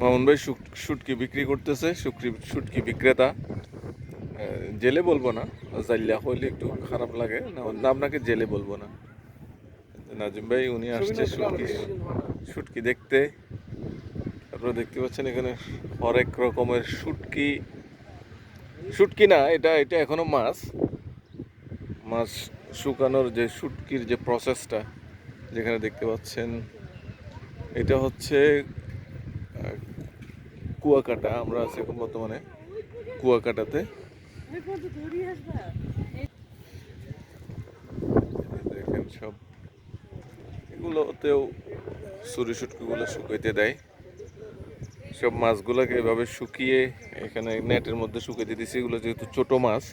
মামুন ভাই শুটকি বিক্রি করতেছে, শুটকি বিক্রেতা। জেলে বলবো না, জাল্লা হইলে একটু খারাপ লাগে না, আপনাকে জেলে বলবো না। নাজিম ভাই উনি আসছে শুটকি দেখতে। আপনারা দেখতে পাচ্ছেন এখানে হরেক রকমের শুটকি। শুটকি না, এটা এটা এখনো মাছ। মাছ শুকানোর যে শুটকির যে প্রসেসটা যেখানে দেখতে পাচ্ছেন, এটা হচ্ছে কুয়াকাটা। আমরা আছি এখন বর্তমানে কুয়াকাটাতে। দেখেন সব এগুলোতেও ছুরি শুটকিগুলো শুকাইতে দেয়। সব মাছগুলোকে এভাবে শুকিয়ে এখানে নেটের মধ্যে শুকিয়ে দিতেছি। এগুলো যেহেতু ছোট মাছ,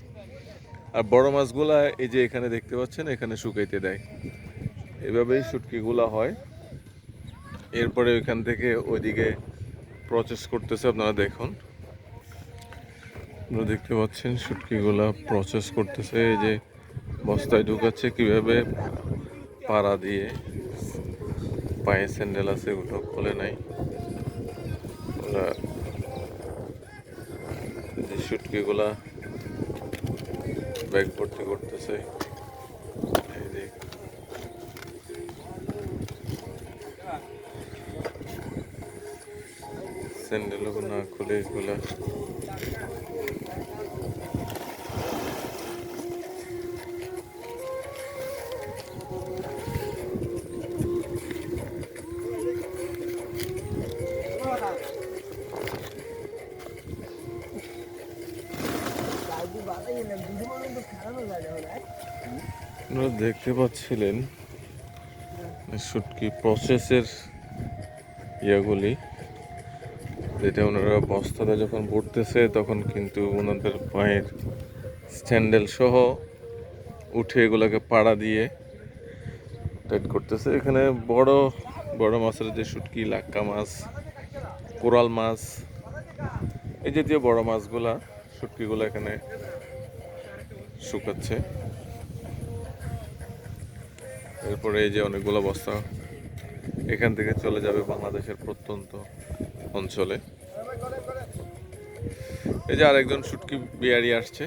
আর বড় মাছগুলা এই যে এখানে দেখতে পাচ্ছেন এখানে শুকাইতে দেয়। এভাবেই শুটকিগুলা হয়। এরপরে ওইখান থেকে ওইদিকে প্রসেস করতেছে। আপনারা দেখুন, আপনারা দেখতে পাচ্ছেন শুটকিগুলা প্রসেস করতেছে। এই যে বস্তায় ঢুকাচ্ছে কিভাবে, পাড়া দিয়ে। পায়ে স্যান্ডেল আছে, ওগুলো খোলে নাই। ওরা যে শুটকিগুলা ব্যাগ ভর্তি করতেছে। এই যে স্যান্ডেলও না খুলে এগুলা আপনারা দেখতে পাচ্ছিলেন শুটকি প্রসেসের ইয়াগুলি, যেটা ওনারা বস্তাতে যখন ভরতেছে তখন কিন্তু ওনাদের পায়ের স্যান্ডেল সহ উঠে এগুলোকে পাড়া দিয়ে টাইট করতেছে। এখানে বড় বড় মাছের যে শুটকি, লাক্কা মাছ, কোরাল মাছ, এই জাতীয় বড় মাছগুলা শুটকিগুলো এখানে শুকাচ্ছে। এরপরে এই যে অনেকগুলো বস্তা এখান থেকে চলে যাবে বাংলাদেশের প্রত্যন্ত অঞ্চলে। এই যে আরেকজন শুটকি বিয়ারি আসছে,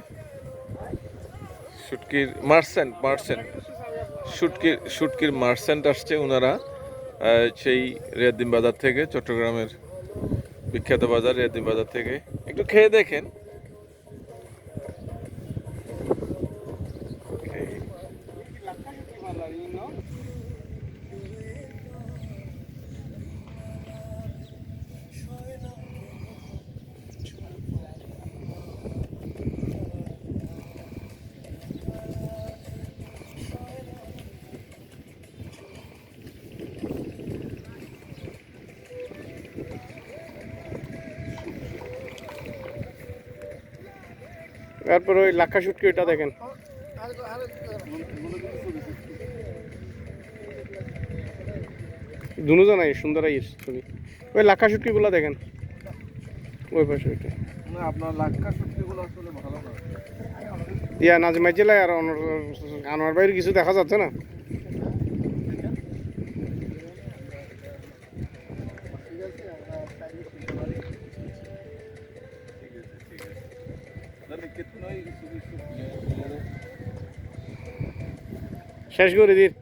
শুটকির শুটকির মার্চেন্ট আসছে। ওনারা সেই রিয়াদ্দিন বাজার থেকে, চট্টগ্রামের বিখ্যাত বাজার রিয়াদ্দিন বাজার থেকে। একটু খেয়ে দেখেন। তারপর ওই লাক্ষা শুটকি ওইটা দেখেন, দুজনাই সুন্দর ছবি। ওই লাক্ষা শুটকিগুলো দেখেন ওই পাশে ওইটা। আপনার লাক্কা শুটকিগুলো আসলে ভালো না। ইয়া নাজিমাই জেলায় আর আনোয়ার ভাইয়ের কিছু দেখা যাচ্ছে না। শেষ করে দিন।